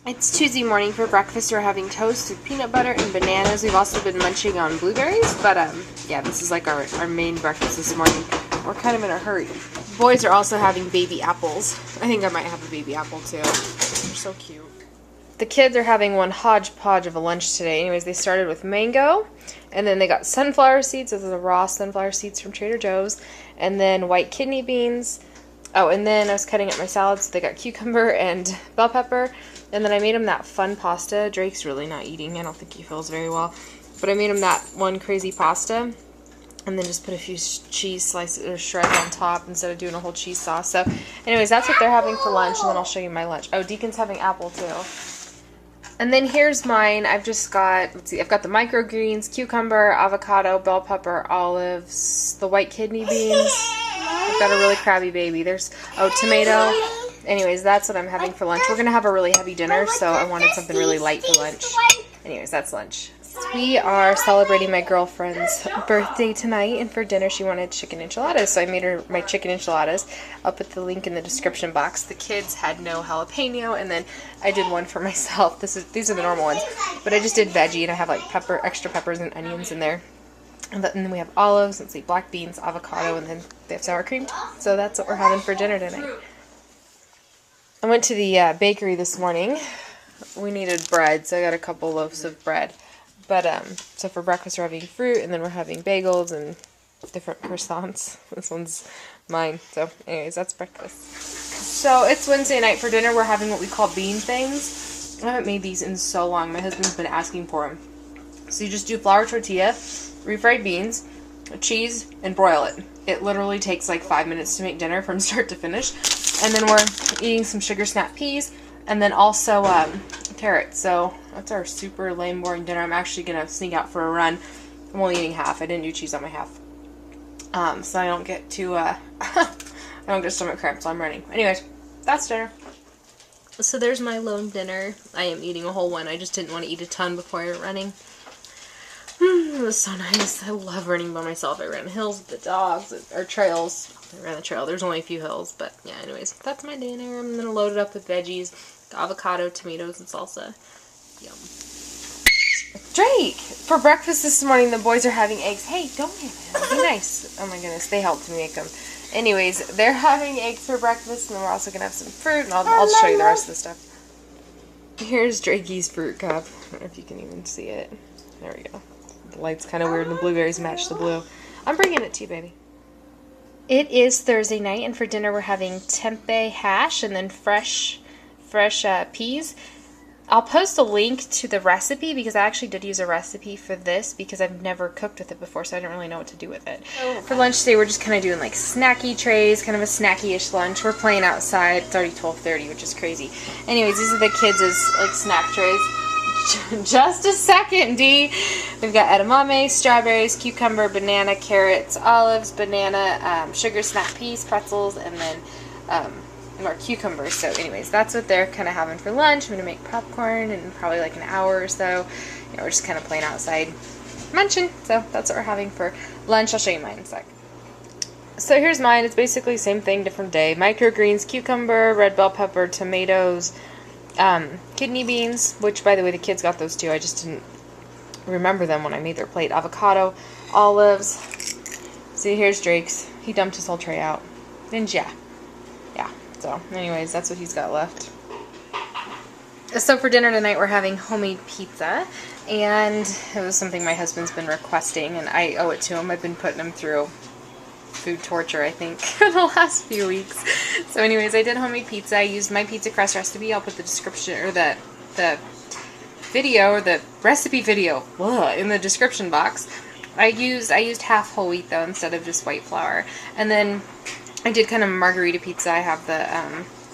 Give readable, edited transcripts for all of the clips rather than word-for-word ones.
It's Tuesday morning for breakfast. We're having toast with peanut butter and bananas. We've also been munching on blueberries, but yeah, this is like our main breakfast this morning. We're kind of in a hurry. Boys are also having baby apples. I think I might have a baby apple too. They're so cute. The kids are having one hodgepodge of a lunch today. Anyways, they started with mango, and then they got sunflower seeds. Those are the raw sunflower seeds from Trader Joe's, and then white kidney beans. Oh, and then I was cutting up my salad, so they got cucumber and bell pepper. And then I made him that fun pasta. Drake's really not eating. I don't think he feels very well. But I made him that one crazy pasta. And then just put a few cheese slices or shreds on top instead of doing a whole cheese sauce. So anyways, that's what they're having for lunch. And then I'll show you my lunch. Oh, Deacon's having apple too. And then here's mine. I've just got, let's see, I've got the microgreens, cucumber, avocado, bell pepper, olives, the white kidney beans. I've got a really crabby baby. There's, oh, tomato. Anyways, that's what I'm having for lunch. We're going to have a really heavy dinner, so I wanted something really light for lunch. Anyways, that's lunch. We are celebrating my girlfriend's birthday tonight, and for dinner she wanted chicken enchiladas, so I made her my chicken enchiladas. I'll put the link in the description box. The kids had no jalapeno, and then I did one for myself. These are the normal ones, but I just did veggie, and I have like extra peppers and onions in there. And then we have olives, let's see, black beans, avocado, and then they have sour cream. So that's what we're having for dinner tonight. I went to the bakery this morning. We needed bread, so I got a couple loaves of bread. But, so for breakfast we're having fruit, and then we're having bagels and different croissants. This one's mine. So, anyways, that's breakfast. So, it's Wednesday night. For dinner we're having what we call bean things. I haven't made these in so long. My husband's been asking for them. So you just do flour tortilla, refried beans, cheese, and broil it. It literally takes like 5 minutes to make dinner from start to finish. And then we're eating some sugar snap peas, and then also carrots. So that's our super lame, boring dinner. I'm actually going to sneak out for a run. I'm only eating half. I didn't do cheese on my half. So I don't get too, I don't get stomach cramps, so I'm running. Anyways, that's dinner. So there's my lone dinner. I am eating a whole one. I just didn't want to eat a ton before I went running. It was so nice. I love running by myself. I ran hills with the dogs, or trails. I ran a trail. There's only a few hills, but yeah, anyways, that's my dinner. I'm going to load it up with veggies, avocado, tomatoes, and salsa. Yum. Drake! For breakfast this morning, the boys are having eggs. Hey, don't give him. Be nice. Oh my goodness, they helped me make them. Anyways, they're having eggs for breakfast, and then we're also going to have some fruit, and I'll show you the rest of the stuff. Here's Drakey's fruit cup. I don't know if you can even see it. There we go. The light's kind of weird, and the blueberries match the blue. I'm bringing it to you, baby. It is Thursday night, and for dinner we're having tempeh hash and then fresh peas. I'll post a link to the recipe because I actually did use a recipe for this because I've never cooked with it before, so I didn't really know what to do with it. For lunch today, we're just kind of doing like snacky trays, kind of a snacky-ish lunch. We're playing outside. It's already 12:30, which is crazy. Anyways, these are the kids' like snack trays. Just a second, D. We've got edamame, strawberries, cucumber, banana, carrots, olives, banana, sugar snap peas, pretzels, and then more cucumbers. So anyways, that's what they're kind of having for lunch. I'm going to make popcorn in probably like an hour or so. You know, we're just kind of playing outside munching. So that's what we're having for lunch. I'll show you mine in a sec. So here's mine. It's basically the same thing, different day. Microgreens, cucumber, red bell pepper, tomatoes, kidney beans, which by the way the kids got those too. I just didn't remember them when I made their plate. Avocado, olives. See, here's Drake's. He dumped his whole tray out. Didn't ya? Yeah. So anyways, that's what he's got left. So for dinner tonight we're having homemade pizza, and it was something my husband's been requesting, and I owe it to him. I've been putting him through food torture, I think, for the last few weeks. So anyways, I did homemade pizza. I used my pizza crust recipe. I'll put the description, or the video, or the recipe video in the description box. I used half whole wheat though instead of just white flour. And then I did kind of margarita pizza. I have the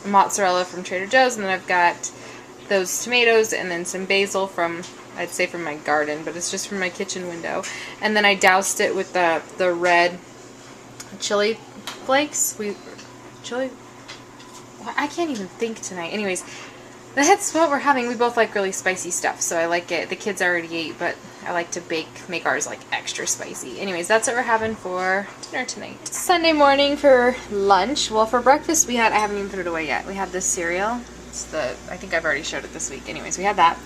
mozzarella from Trader Joe's, and then I've got those tomatoes and then some basil from, I'd say from my garden, but it's just from my kitchen window. And then I doused it with the red chili flakes. I can't even think tonight. Anyways, that's what we're having. We both like really spicy stuff, so I like it. The kids already ate, but I like to make ours like extra spicy. Anyways, that's what we're having for dinner tonight. Sunday morning for lunch. Well, for breakfast I haven't even put it away yet. We have this cereal. I think I've already showed it this week. Anyways, we had that.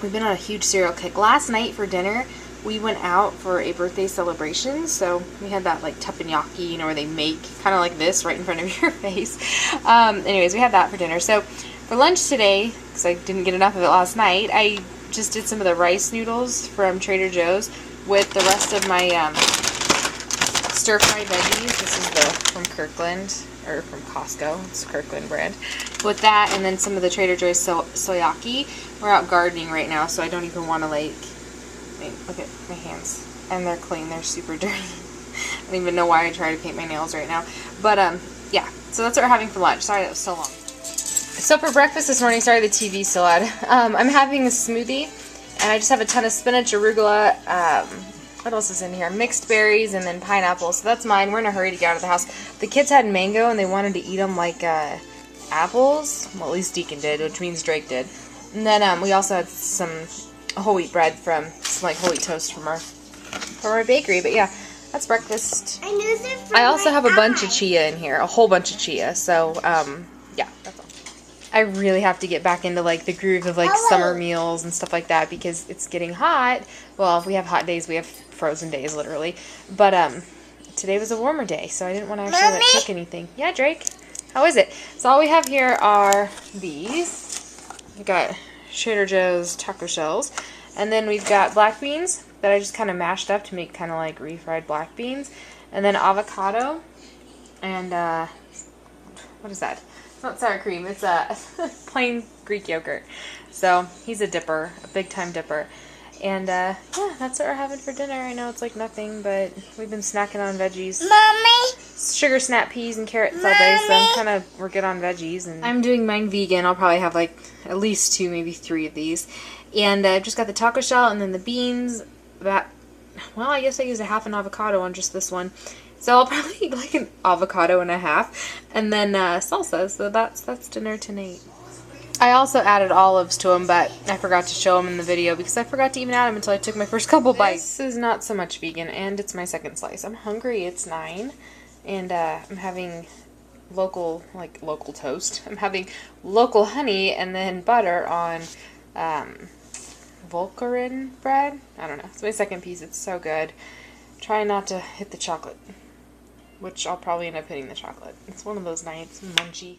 We've been on a huge cereal kick. Last night for dinner, we went out for a birthday celebration, so we had that like teppanyaki, you know, where they make kind of like this right in front of your face. Anyways, we had that for dinner. So for lunch today, because I didn't get enough of it last night, I just did some of the rice noodles from Trader Joe's with the rest of my stir-fried veggies. This is from Kirkland, or from Costco. It's Kirkland brand. With that, and then some of the Trader Joe's soyaki. We're out gardening right now, so I don't even want to like... Look at my hands. And they're clean. They're super dirty. I don't even know why I try to paint my nails right now. But, yeah. So that's what we're having for lunch. Sorry that was so long. So for breakfast this morning, sorry the TV's still on. I'm having a smoothie. And I just have a ton of spinach, arugula, what else is in here? Mixed berries and then pineapple. So that's mine. We're in a hurry to get out of the house. The kids had mango and they wanted to eat them like apples. Well, at least Deacon did, which means Drake did. And then we also had some whole wheat bread some like whole wheat toast from our bakery. But yeah, that's breakfast. I also have a bunch of chia in here, a whole bunch of chia. So yeah, that's all. I really have to get back into like the groove of like summer meals and stuff like that because it's getting hot. Well, if we have hot days, we have frozen days literally. But today was a warmer day, so I didn't want to actually like, cook anything. Yeah, Drake. How is it? So all we have here are these. We got Trader Joe's taco shells. And then we've got black beans that I just kind of mashed up to make kind of like refried black beans. And then avocado. And what is that? It's not sour cream. It's plain Greek yogurt. So he's a dipper, a big time dipper. And yeah, that's what we're having for dinner. I know it's like nothing, but we've been snacking on veggies. Mommy! Sugar snap peas and carrots all day, so we're good on veggies. And I'm doing mine vegan. I'll probably have like at least 2, maybe 3 of these. And I've just got the taco shell and then the beans. Well, I guess I used a half an avocado on just this one. So I'll probably eat like an avocado and a half. And then salsa, so that's dinner tonight. I also added olives to them, but I forgot to show them in the video because I forgot to even add them until I took my first couple bites. This is not so much vegan, and it's my second slice. I'm hungry. It's 9, and I'm having local toast. I'm having local honey and then butter on Volcarin bread. I don't know. It's my second piece. It's so good. Try not to hit the chocolate, which I'll probably end up hitting the chocolate. It's one of those nights, munchy.